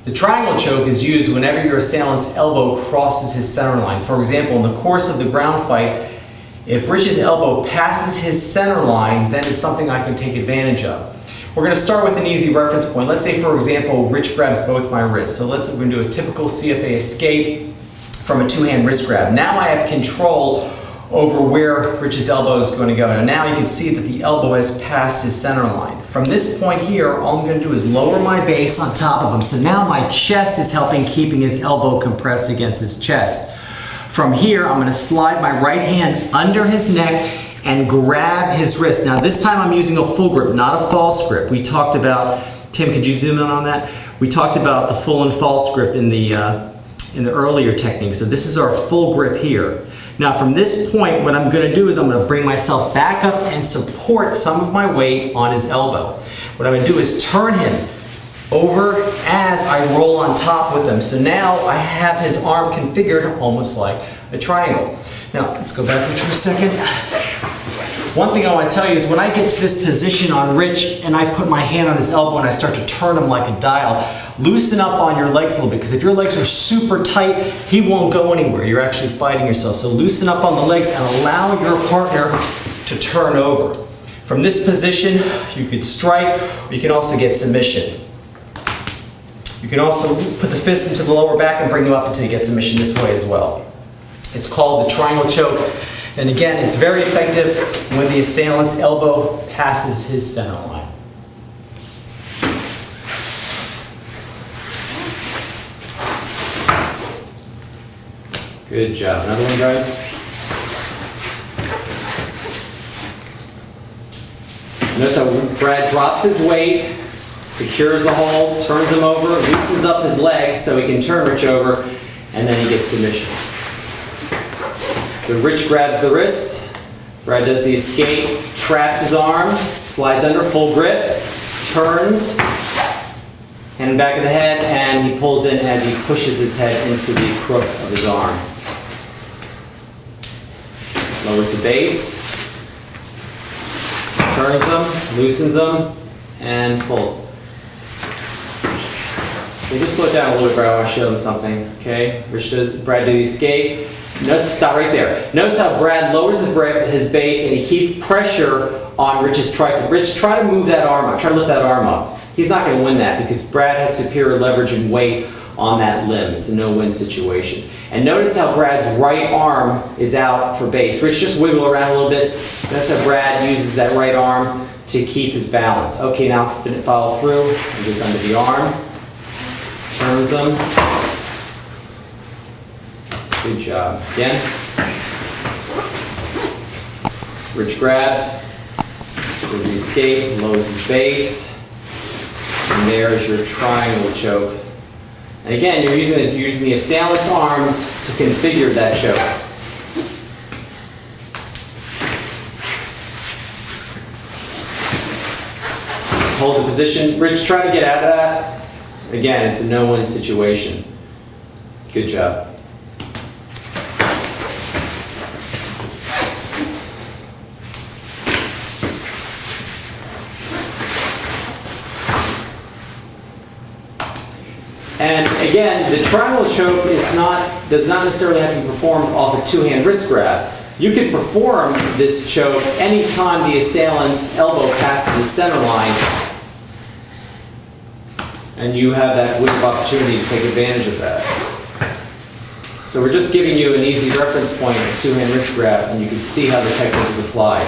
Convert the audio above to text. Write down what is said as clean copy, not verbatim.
The triangle choke is used whenever your assailant's elbow crosses his center line. For example, in the course of the ground fight, if Rich's elbow passes his center line, then it's something I can take advantage of. We're going to start with an easy reference point. Let's say, for example, Rich grabs both my wrists. So we're going to do a typical CFA escape from a two-hand wrist grab. Now I have control over where Rich's elbow is going to go. Now you can see that the elbow has passed his center line. From this point here, all I'm going to do is lower my base on top of him. So now my chest is helping keeping his elbow compressed against his chest. From here, I'm going to slide my right hand under his neck and grab his wrist. Now this time I'm using a full grip, not a false grip. We talked about, Tim, could you zoom in on that? We talked about the full and false grip in the earlier technique. So this is our full grip here. Now from this point, what I'm going to do is I'm going to bring myself back up and support some of my weight on his elbow. What I'm going to do is turn him over as I roll on top with him. So now I have his arm configured almost like a triangle. Now let's go back for a second. One thing I want to tell you is when I get to this position on Rich and I put my hand on his elbow and I start to turn him like a dial, loosen up on your legs a little bit, because if your legs are super tight, he won't go anywhere. You're actually fighting yourself. So loosen up on the legs and allow your partner to turn over. From this position, you could strike, or you can also get submission. You can also put the fist into the lower back and bring him up until you get submission this way as well. It's called the triangle choke. And again, it's very effective when the assailant's elbow passes his center line. Good job. Another one, guys. Notice how Brad drops his weight, secures the hold, turns him over, loosens up his legs so he can turn Rich over, and then he gets submission. So Rich grabs the wrist, Brad does the escape, traps his arm, slides under full grip, turns, hand back of the head, and he pulls in as he pushes his head into the crook of his arm. Lowers the base, turns him, loosens him, and pulls. Okay, just slow it down a little bit, Brad. I want to show them something. Okay, Brad do the escape. Notice, stop right there. Notice how Brad lowers his base and he keeps pressure on Rich's tricep. Rich, try to move that arm up. Try to lift that arm up. He's not going to win that because Brad has superior leverage and weight on that limb. It's a no-win situation. And notice how Brad's right arm is out for base. Rich, just wiggle around a little bit. Notice how Brad uses that right arm to keep his balance. Okay, now follow through. And gets under the arm. Turns him. Good job. Again. Rich grabs, does the escape, lowers his base, and there is your triangle choke. And again, you're using the assailant's arms to configure that choke. Hold the position. Rich, try to get out of that. Again, it's a no-win situation. Good job. And again, the triangle choke does not necessarily have to be performed off a two-hand wrist grab. You can perform this choke anytime the assailant's elbow passes the center line, and you have that window of opportunity to take advantage of that. So we're just giving you an easy reference point, a two-hand wrist grab, and you can see how the technique is applied.